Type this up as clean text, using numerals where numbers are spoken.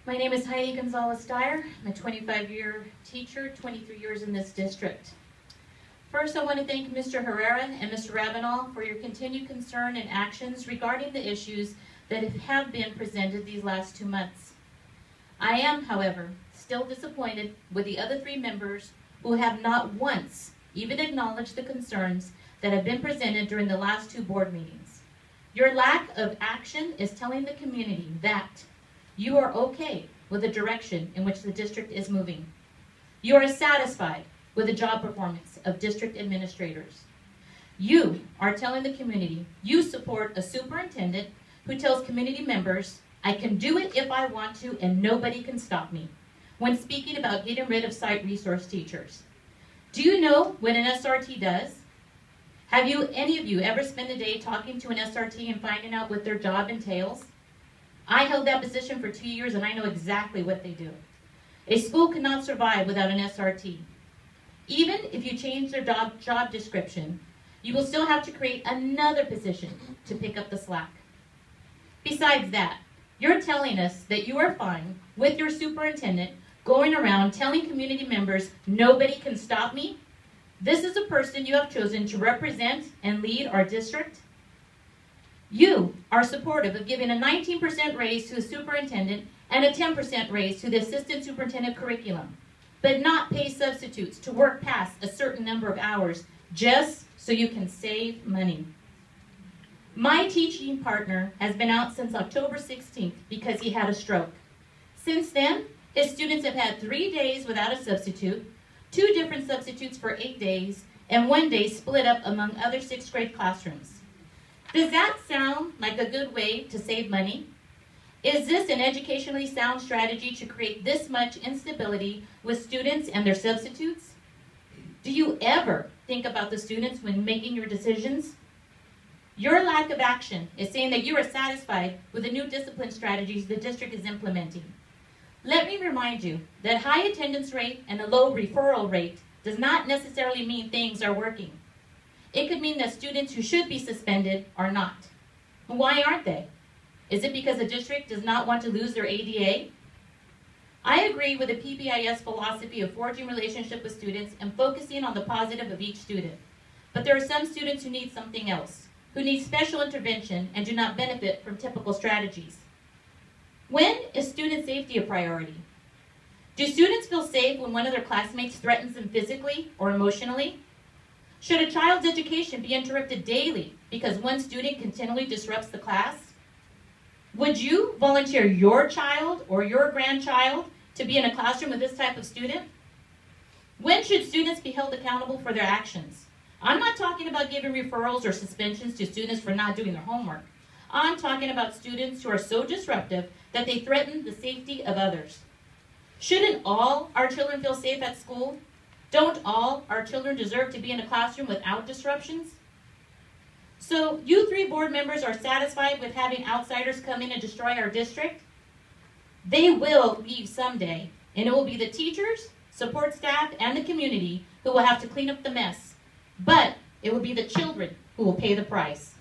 My name is Heidi Dyar. I'm a 25-year teacher, 23 years in this district. First, I want to thank Mr. Herrera and Mr. Ravenel for your continued concern and actions regarding the issues that have been presented these last 2 months. I am, however, still disappointed with the other 3 members who have not once even acknowledged the concerns that have been presented during the last 2 board meetings. Your lack of action is telling the community that you are okay with the direction in which the district is moving. You are satisfied with the job performance of district administrators. You are telling the community you support a superintendent who tells community members, I can do it if I want to and nobody can stop me, when speaking about getting rid of site resource teachers. Do you know what an SRT does? Have any of you ever spent a day talking to an SRT and finding out what their job entails? I held that position for 2 years and I know exactly what they do. A school cannot survive without an SRT. Even if you change their job description, you will still have to create another position to pick up the slack. Besides that, you're telling us that you are fine with your superintendent going around telling community members, nobody can stop me? This is a person you have chosen to represent and lead our district? You are supportive of giving a 19% raise to the superintendent and a 10% raise to the assistant superintendent curriculum, but not pay substitutes to work past a certain number of hours just so you can save money. My teaching partner has been out since October 16th because he had a stroke. Since then, his students have had 3 days without a substitute, 2 different substitutes for 8 days, and 1 day split up among other 6th grade classrooms. Does that sound like a good way to save money? Is this an educationally sound strategy to create this much instability with students and their substitutes? Do you ever think about the students when making your decisions? Your lack of action is saying that you are satisfied with the new discipline strategies the district is implementing. Let me remind you that high attendance rate and a low referral rate does not necessarily mean things are working. It could mean that students who should be suspended are not. Why aren't they? Is it because the district does not want to lose their ADA? I agree with the PBIS philosophy of forging relationship with students and focusing on the positive of each student. But there are some students who need something else, who need special intervention and do not benefit from typical strategies. When is student safety a priority? Do students feel safe when one of their classmates threatens them physically or emotionally? Should a child's education be interrupted daily because one student continually disrupts the class? Would you volunteer your child or your grandchild to be in a classroom with this type of student? When should students be held accountable for their actions? I'm not talking about giving referrals or suspensions to students for not doing their homework. I'm talking about students who are so disruptive that they threaten the safety of others. Shouldn't all our children feel safe at school? Don't all our children deserve to be in a classroom without disruptions? So you 3 board members are satisfied with having outsiders come in and destroy our district? They will leave someday, and it will be the teachers, support staff, and the community who will have to clean up the mess. But it will be the children who will pay the price.